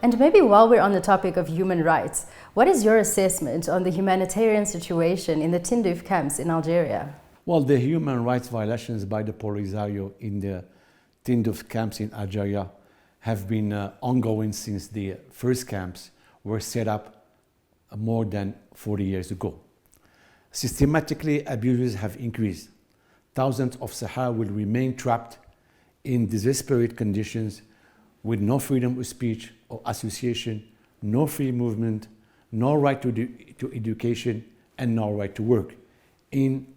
And maybe while we're on the topic of human rights, what is your assessment on the humanitarian situation in the Tindouf camps in Algeria? Well, the human rights violations by the Polisario in the Tindouf camps in Algeria have been ongoing since the first camps were set up more than 40 years ago. Systematically, abuses have increased. Thousands of Sahrawi will remain trapped in desperate conditions with no freedom of speech or association, no free movement, no right to education, and no right to work. And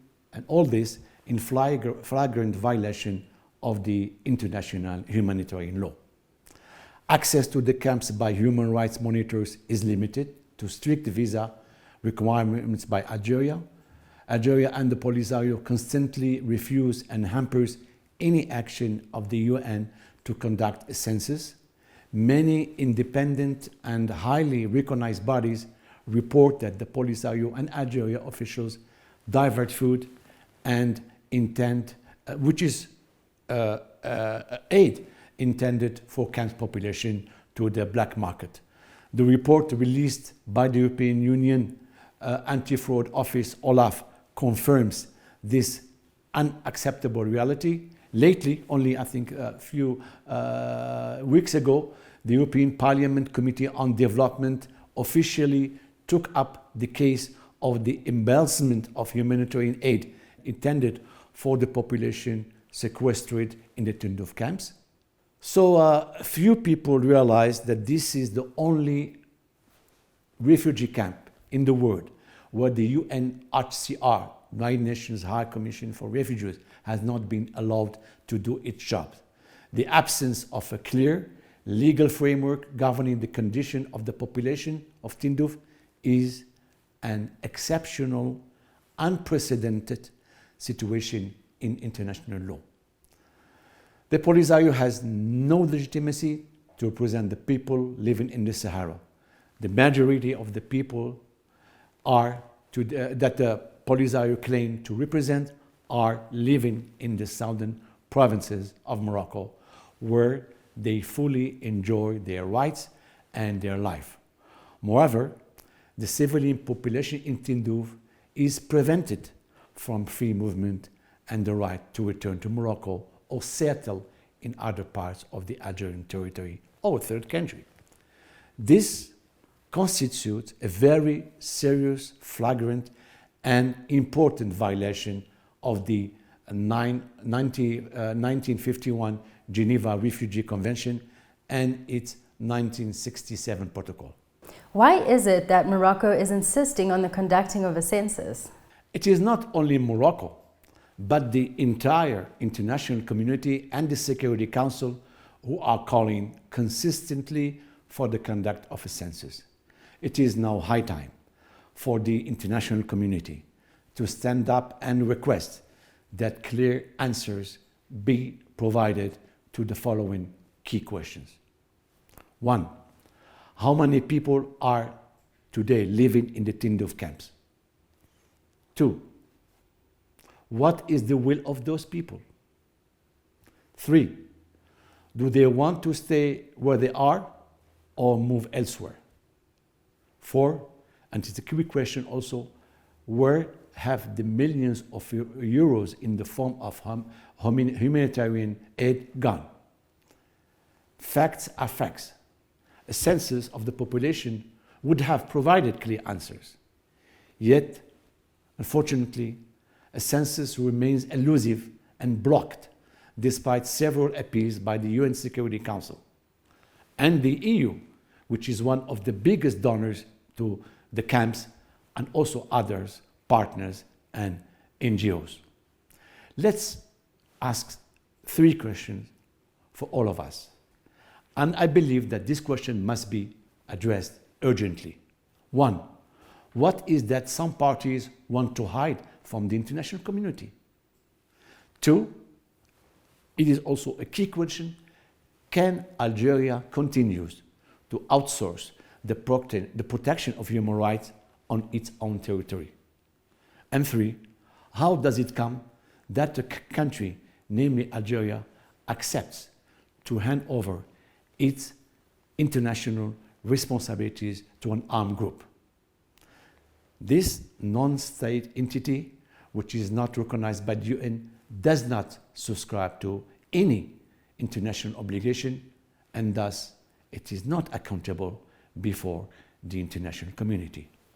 all this in flagrant violation of the international humanitarian law. Access to the camps by human rights monitors is limited to strict visa requirements by Algeria. Algeria and the Polisario constantly refuse and hampers any action of the UN to conduct a census. Many independent and highly recognized bodies report that the Polisario and Algeria officials divert food and which is aid intended for camp population to the black market. The report released by the European Union Anti-Fraud Office, OLAF, confirms this unacceptable reality. Lately, only I think a few weeks ago, the European Parliament Committee on Development officially took up the case of the embezzlement of humanitarian aid intended for the population sequestered in the Tindouf camps. So few people realize that this is the only refugee camp in the world where the UNHCR, United Nations High Commission for Refugees, has not been allowed to do its job. The absence of a clear legal framework governing the condition of the population of Tindouf is an exceptional, unprecedented situation in international law. The Polisario has no legitimacy to represent the people living in the Sahara. The majority of the people that the Polisario claim to represent are living in the southern provinces of Morocco, where they fully enjoy their rights and their life. Moreover, the civilian population in Tindouf is prevented from free movement and the right to return to Morocco or settle in other parts of the Algerian territory or third country. This constitutes a very serious, flagrant, and important violation of the 1951 Geneva Refugee Convention and its 1967 protocol. Why is it that Morocco is insisting on the conducting of a census? It is not only Morocco, but the entire international community and the Security Council who are calling consistently for the conduct of a census. It is now high time for the international community to stand up and request that clear answers be provided to the following key questions. 1. How many people are today living in the Tindouf camps? 2. What is the will of those people? 3. Do they want to stay where they are or move elsewhere? 4. And it's a key question also, where have the millions of euros in the form of humanitarian aid gone? Facts are facts. A census of the population would have provided clear answers. Yet, unfortunately, a census remains elusive and blocked despite several appeals by the UN Security Council and the EU, which is one of the biggest donors to the camps, and also others, partners and NGOs. Let's ask 3 questions for all of us. And I believe that this question must be addressed urgently. 1. What is that some parties want to hide from the international community? 2. It is also a key question, can Algeria continue to outsource the protection of human rights on its own territory? And 3, how does it come that a country, namely Algeria, accepts to hand over its international responsibilities to an armed group. This non-state entity, which is not recognized by the UN, does not subscribe to any international obligation, and thus it is not accountable before the international community.